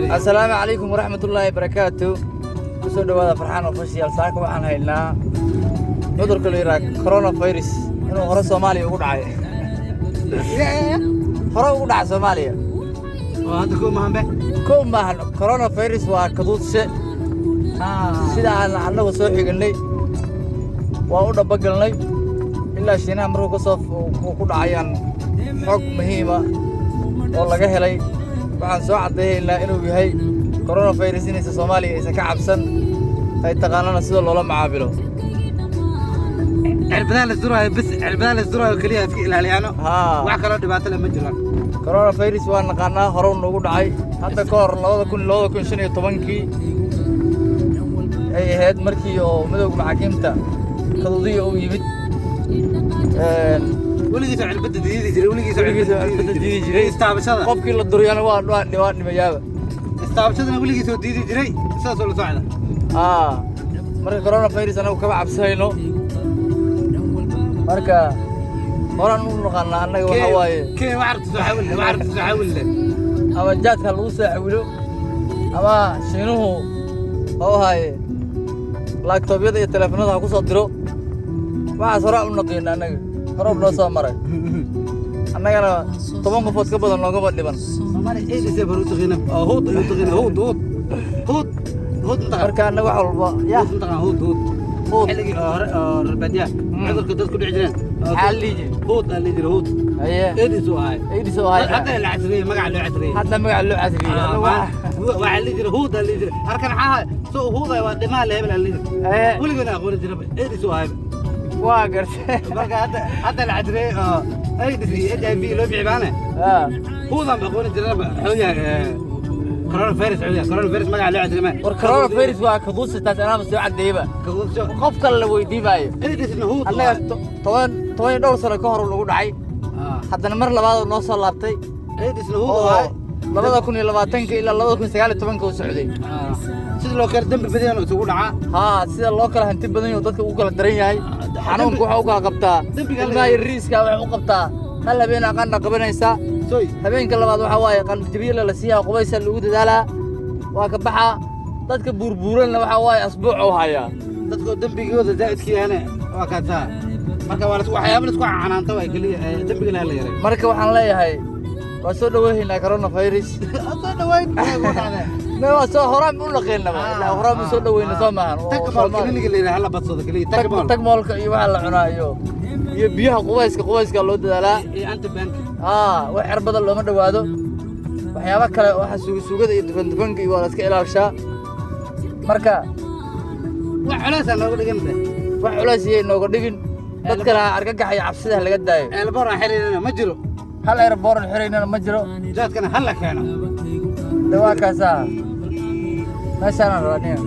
السلام عليكم ورحمة الله وبركاته. kusoo dhawaada farxaan official saaka waxaan haynaa cudurka la yiraahdo corona virus inuu hore Soomaaliya ugu dhacay Soomaaliya hadda ko maahan corona virus waa kaduudse sida aan anagu soo xignay waa u dhabagalnay ilaa Shiinaha markuu ka soo ku dhacayaan xog muhiim ah oo laga helay waxaan soo cadeeyay inuu yahay corona virus inaysan Soomaaliya aysan ka cabsan ay taqaanana sida loola macaamilo cirbadaan la surayo kaliya iska ilaaliyano wax kale dhibaato leh ma jiraan corona virus waa naqaanaa hore ugu dhacay hadda ka hor 2015 ay ahayd markii oo madowga maxaakiimta kaduudiyo uu yimid weligiisa cirbada diidi jiray istaabashada qofkii la duriyana waa dhimayaaba istaabashadana weligiisa diidi jiray sidaas oo la socda marka corona virus anagu kaba cabsayno marka horan u naqaanaa anaga waxa waaye kee waartu soo xawil ama jaadka lagu soo xawilo ama Shiinuhu oo haaye laptopyada iyo telefoonada ku soo diro waxa soo raac u naqeen anaga horab loo soo maray annagana 10 qofood ka badan looga dhiban Soomaali eedise baruutaqina hud marka anaga wax walba yaa hud xiligi hore rabadiya cudurka dadku dhici jireen xaliji hud aye eedisu ahay hadda la casriye magac loo casriye waxa la jira hud la jira arkan xaha soo huday waa dhimaa leebel la jira waligeena aqoon jira eedisu ahay waa gartay marka hadda la casriye eedisi HIV loo bixibana hudan aqoon jira xooyaa corona virus magac loo casriye corona virus waa kaduusitaas ana soo cadeeyba qof kale la weydiimayo eedisna hud annaga 10 dhowr sano ka hor lagu dhacay haddana mar labaad noo soo laabtay eedisna hud waa 2020 ilaa 2019 uu socday sida loo kala dambi badan isugu dhaca sida loo kala hanti badan oo dadka ugu kala daran yahay xanuunku waxa uu kala qabtaa ilmaha riiska waxa uu qabtaa hal habeen aqaan qabanaysa habeenka labaad waxa waaye qan jabiil la siiyaa qubaysa lagu dadaalaa waa ka baxa dadka burburanna waxa waaye asbuuc oo haya dadka dambigooda zaidkiyaana waa ka taa marka waa waxyaabo la isku canaanta way kaliya dambiga la yaray marka waxaan leeyahay waa soo dhaweynaa corona virus soo dhaweyn ma waa soo horaan u laqeynaba ilaa horaan soo dhaweyna soo maahan oo kaliya la yiraahdo la badsado kaliya tagmoolka iyo waxa la cunaayo iyo biyaha qubayska loo dadaalaa iyo anta bank wax cirbada looma dhawaado waxyaabo kale waxa suugada iyo dufanka iyo wala iska ilaalishaa marka wax culays aan looga dhigin wax culays iyo nooga dhigin dadkana argagax iyo cabsida laga daayo elbor aan xiriirina ma jiro hal elbor aan xiriirina ma jiro jaadkana hal la keeno dawaa kaasa meeshaan rabaniyo